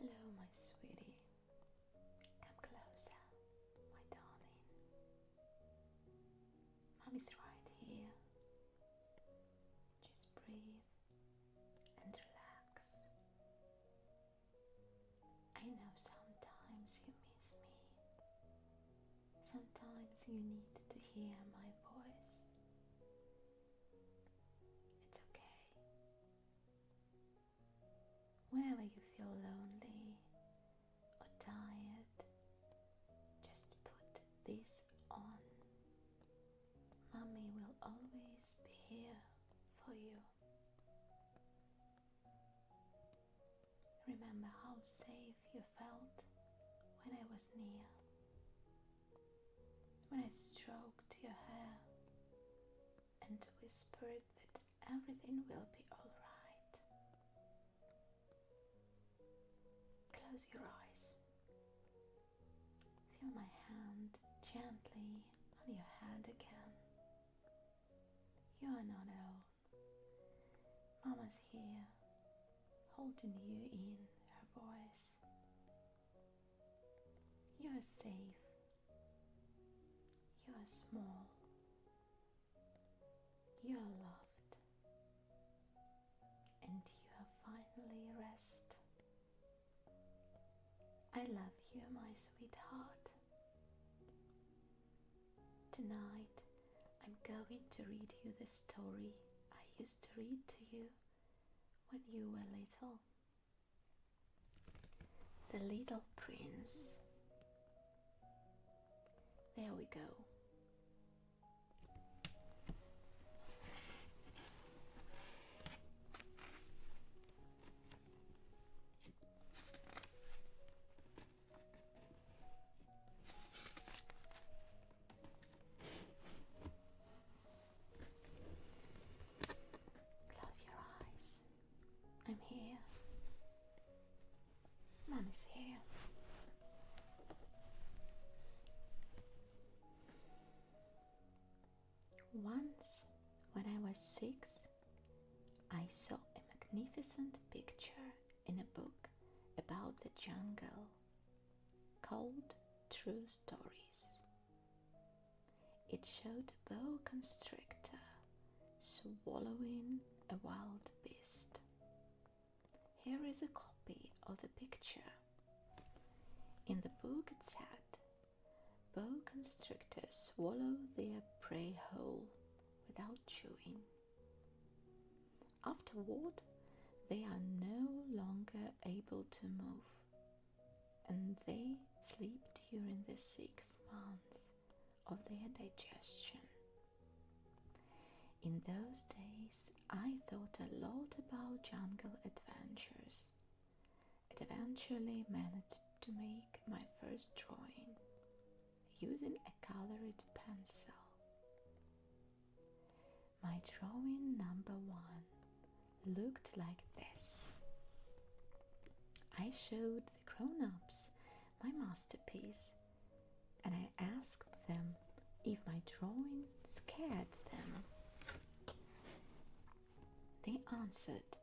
Hello, my sweetie. Come closer, my darling. Mommy's right here. Just breathe and relax. I know sometimes you miss me. Sometimes you need to hear my voice. It's okay. Whenever you feel lonely or tired, just put this on. Mommy will always be here for you. Remember how safe you felt when I was near, when I stroked your hair and whispered that everything will be all right. Close your eyes. Feel my hand gently on your head again. You are not alone. Mama's here, holding you in her voice. You are safe. You are small. You are loved. And you have finally rest. I love you, my sweetheart. Tonight, I'm going to read you the story I used to read to you when you were little. The Little Prince. There we go. Close your eyes. I'm here. Mommy's here. Once, when I was 6, I saw a magnificent picture in a book about the jungle called True Stories. It showed a boa constrictor swallowing a wild beast. Here is a copy of the picture. In the book it said, boa constrictors swallow their prey whole without chewing. Afterward, they are no longer able to move, and they sleep during the 6 months of their digestion. In those days, I thought a lot about jungle adventures. It eventually managed to make my first drawing using a colored pencil. My drawing number 1 looked like this. I showed the grown-ups my masterpiece and I asked them if my drawing scared them. They answered,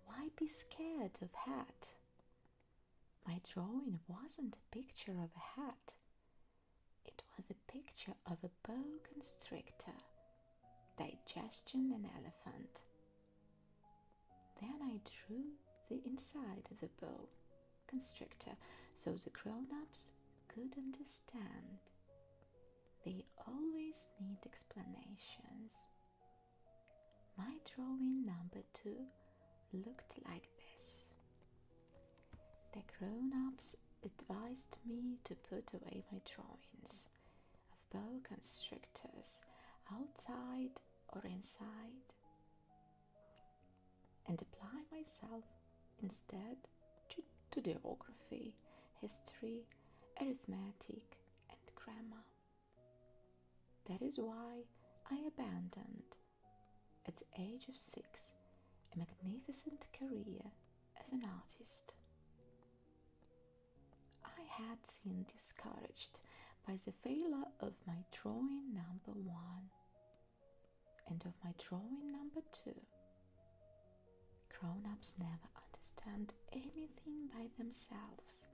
"Why be scared of hat?" My drawing wasn't a picture of a hat. It was a picture of a boa constrictor digesting an elephant. Then I drew the inside of the boa constrictor so the grown-ups could understand. They always need explanations. My drawing number 2 looked like this. The grown-ups advised me to put away my drawings of boa constrictors outside or inside and apply myself instead to geography, history, arithmetic and grammar. That is why I abandoned, at the age of 6, a magnificent career as an artist. I had been discouraged by the failure of my drawing number 1 and of my drawing number 2. Grown-ups never understand anything by themselves,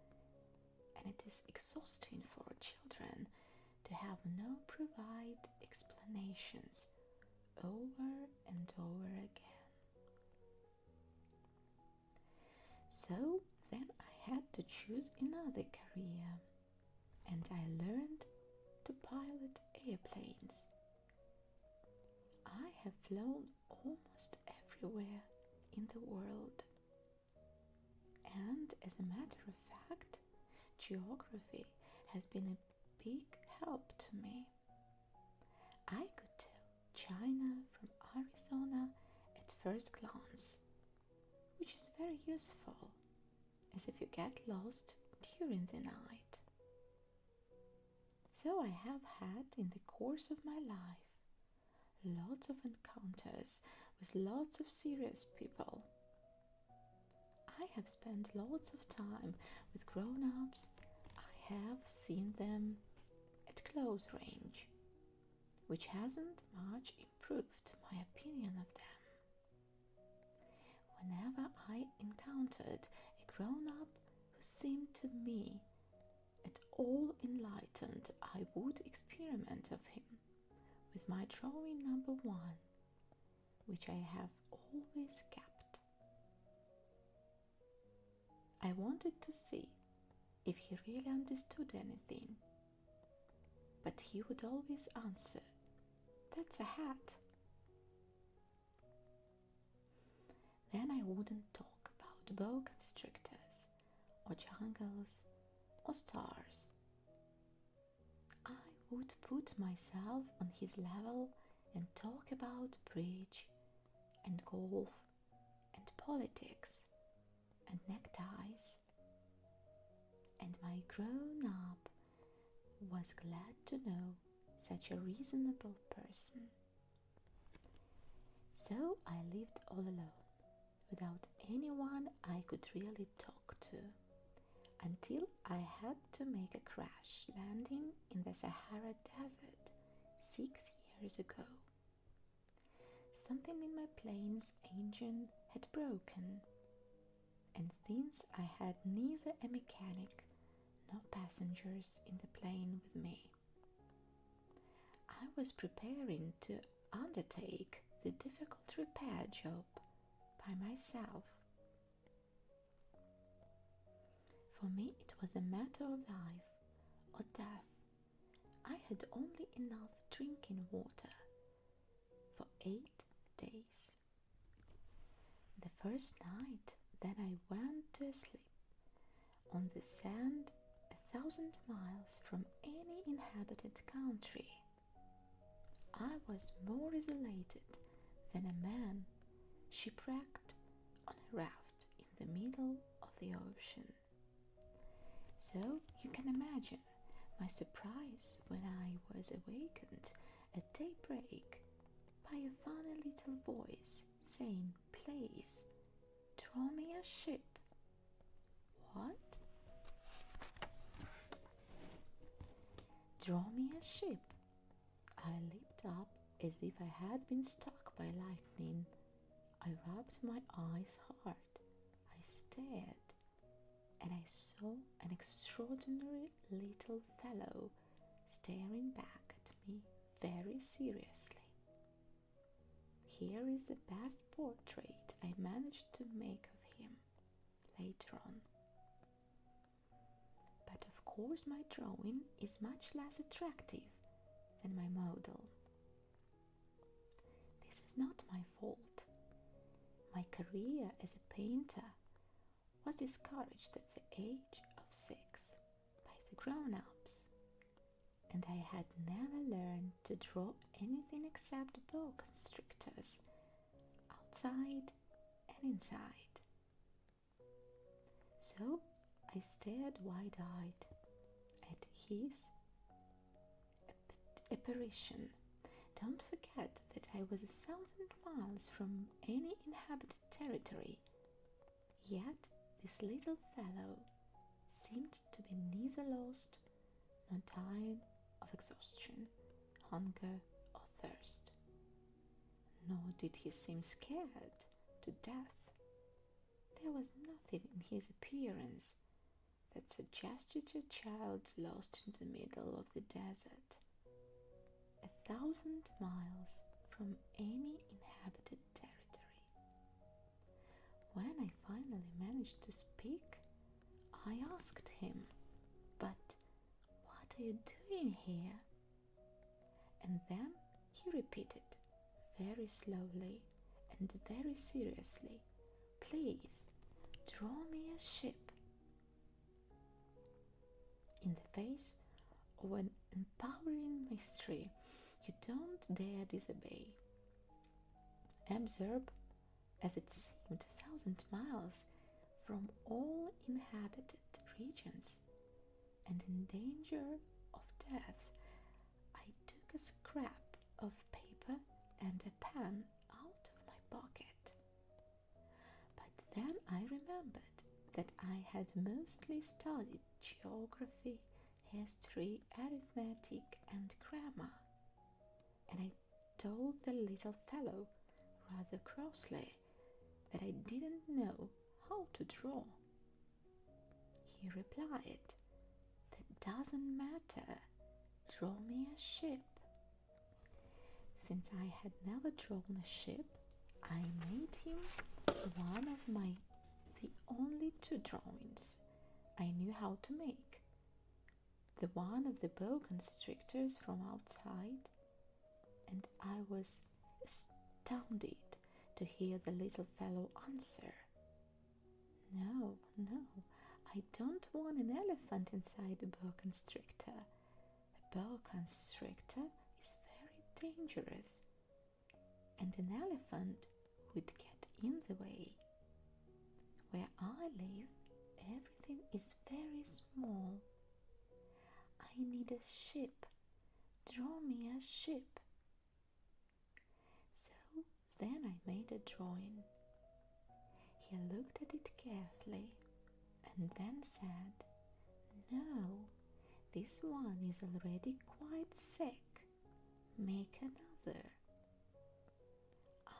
and it is exhausting for children to have no provide explanations over and over again. So then I had to choose another career, and I learned to pilot airplanes. I have flown almost everywhere in the world, and as a matter of fact, geography has been a big help to me. I could tell China from Arizona at first glance, which is very useful, as if you get lost during the night. So I have had in the course of my life lots of encounters with lots of serious people. I have spent lots of time with grown-ups. I have seen them at close range, which hasn't much improved my opinion of them. Whenever I encountered a grown-up who seemed to me at all enlightened, I would experiment of him with my drawing number 1, which I have always kept. I wanted to see if he really understood anything, but he would always answer, "That's a hat." Then I wouldn't talk about boa constrictors or jungles or stars. I would put myself on his level and talk about bridge and golf and politics and neckties. And my grown-up was glad to know such a reasonable person. So I lived all alone, without anyone I could really talk to, until I had to make a crash landing in the Sahara Desert 6 years ago. Something in my plane's engine had broken, and since I had neither a mechanic nor passengers in the plane with me, I was preparing to undertake the difficult repair job by myself. For me, it was a matter of life or death. I had only enough drinking water for 8 days. The first night, then I went to sleep on the sand 1,000 miles from any inhabited country. I was more isolated than a man shipwrecked on a raft in the middle of the ocean. So you can imagine my surprise when I was awakened at daybreak by a funny little voice saying, "Please, draw me a ship." What? Draw me a ship? I leaped up as if I had been struck by lightning. I rubbed my eyes hard. I stared, and I saw an extraordinary little fellow staring back at me very seriously. Here is the best portrait I managed to make of him later on. But of course my drawing is much less attractive than my model. This is not my fault. My career as a painter was discouraged at the age of 6 by the grown-ups, and I had never learned to draw anything except boa constrictors, outside and inside. So I stared wide-eyed at his apparition. Don't forget that I was 1,000 miles from any inhabited territory, yet this little fellow seemed to be neither lost nor dying of exhaustion, hunger, or thirst. Nor did he seem scared to death There was nothing in his appearance that suggested a child lost in the middle of the desert, 1,000 miles from any inhabited territory. When I finally managed to speak, I asked him, "But what are you doing here?" And then he repeated, very slowly and very seriously, "Please, draw me a ship." In the face of an empowering mystery, you don't dare disobey. Absurd as it seemed, 1,000 miles from all inhabited regions and in danger of death, I took a scrap of paper and a pen out of my pocket. But then I remembered that I had mostly studied geography, history, arithmetic, and grammar, and I told the little fellow rather crossly that I didn't know how to draw. He replied, "That doesn't matter. Draw me a ship." Since I had never drawn a ship, I made him one of the only two drawings I knew how to make. The one of the boa constrictors from outside, and I was astounded to hear the little fellow answer, "No, no, I don't want an elephant inside a boa constrictor. A boa constrictor is very dangerous, and an elephant would get in the way. Where I live, everything is very small. I need a ship. Draw me a ship." So then I made a drawing. He looked at it carefully and then said, "No, this one is already quite sick. Make another."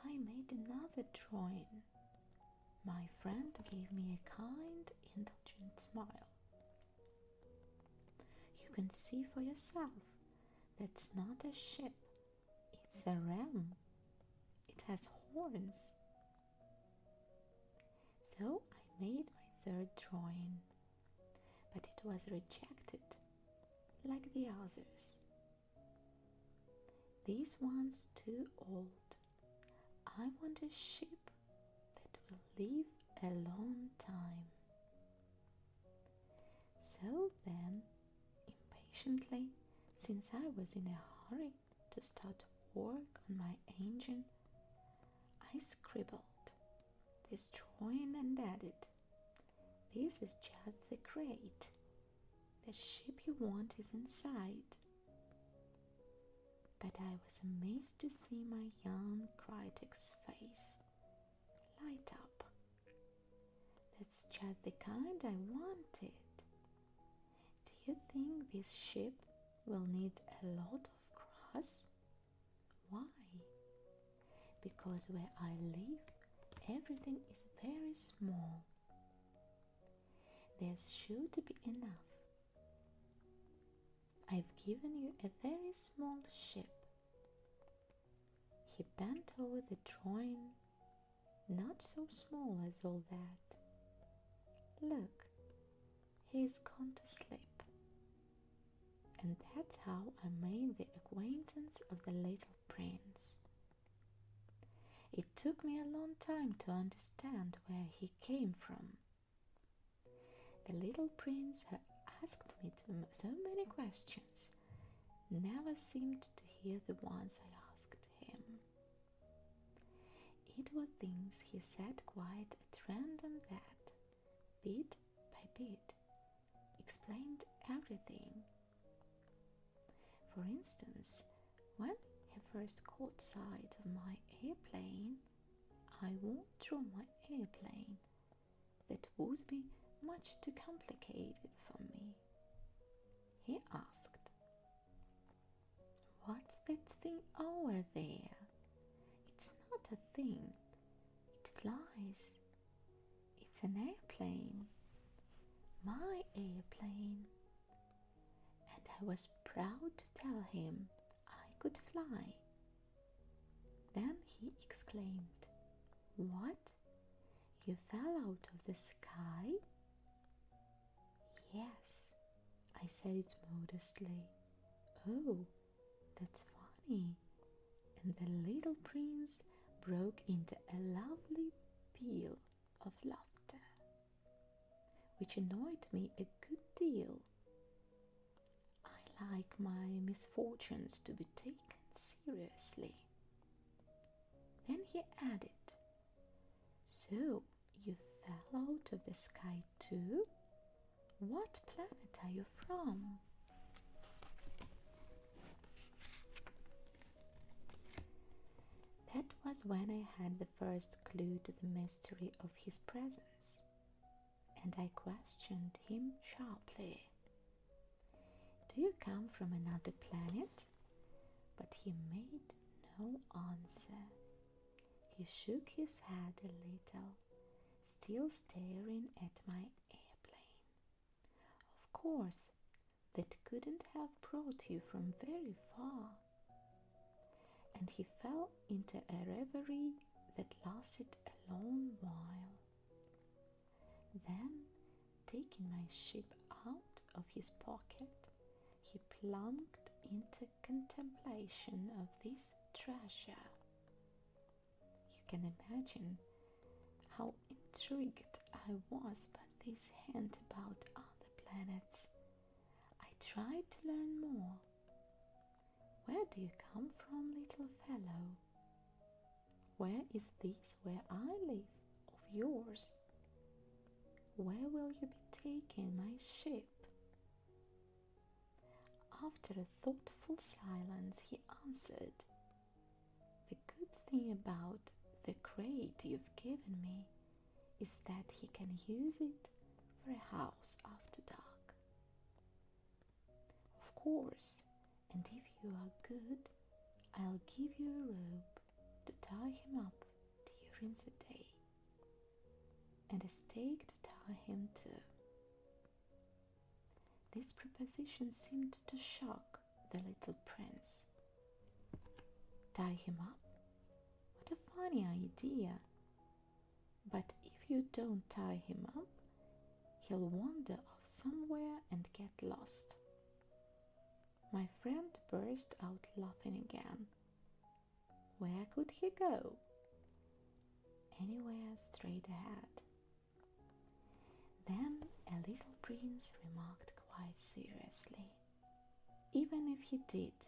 I made another drawing. My friend gave me a kind, indulgent smile. "You can see for yourself. That's not a ship. It's a ram. It has horns." So I made my third drawing, but it was rejected, like the others. "This one's too old. I want a ship that will live a long time." So then, impatiently, since I was in a hurry to start work on my engine, I scribbled this drawing and added, "This is just the crate. The ship you want is inside." But I was amazed to see my young critic's face light up. "That's just the kind I wanted. Do you think this ship will need a lot of grass?" "Why?" "Because where I live, everything is very small. There's sure to be enough. I've given you a very small ship." He bent over the drawing, "Not so small as all that. Look, he's gone to sleep." And that's how I made the acquaintance of the little prince. It took me a long time to understand where he came from. The little prince had asked me so many questions, never seemed to hear the ones I asked him. It were things he said quite at random that, bit by bit, explained everything. For instance, when he first caught sight of my airplane, I won't draw my airplane. That would be much too complicated for me. He asked, "What's that thing over there?" "It's not a thing. It flies. It's It's an airplane, my airplane. And I was proud to tell him I could fly. Then he exclaimed, "What? You fell out of the sky?" "Yes," I said modestly. "Oh, that's funny." And the little prince broke into a lovely peal of laughter, which annoyed me a good deal. I like my misfortunes to be taken seriously. Then he added, "So you fell out of the sky too? What planet are you from?" That was when I had the first clue to the mystery of his presence, and I questioned him sharply. "Do you come from another planet?" But he made no answer. He shook his head a little, still staring at my airplane. "Of course, that couldn't have brought you from very far." And he fell into a reverie that lasted a long while. Then, taking my ship out of his pocket, he plunged into contemplation of this treasure. You can imagine how intrigued I was by this hint about other planets. I tried to learn more. "Where do you come from, little fellow? Where is this where I live of yours? Where will you be taking my ship?" After a thoughtful silence, he answered, "The good thing about the crate you've given me is that he can use it for a house after dark. Of course, and if you are good, I'll give you a rope to tie him up during the day, and a stake to tie him to." This proposition seemed to shock the little prince. "Tie him up? What a funny idea! But if you don't tie him up, he'll wander off somewhere and get lost." My friend burst out laughing again. Where could he go? Anywhere straight ahead. Then a little prince remarked quite seriously, "Even if he did,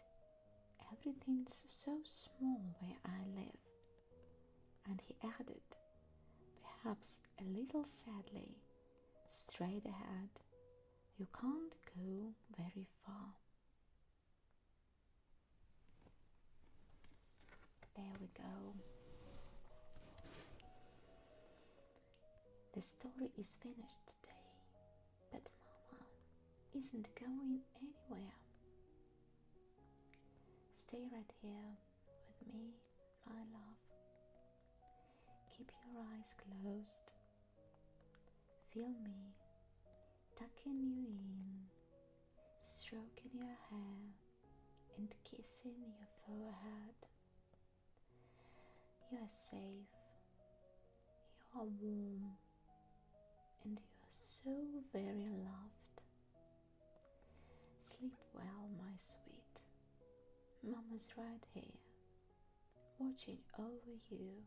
everything's so small where I live." And he added, perhaps a little sadly, "Straight ahead, you can't go very far." There we go. The story is finished today, but Mama isn't going anywhere. Stay right here with me, my love. Keep your eyes closed. Feel me tucking you in, stroking your hair and kissing your forehead. You are safe, you are warm, and you are so very loved. Sleep well, my sweet. Mama's right here, watching over you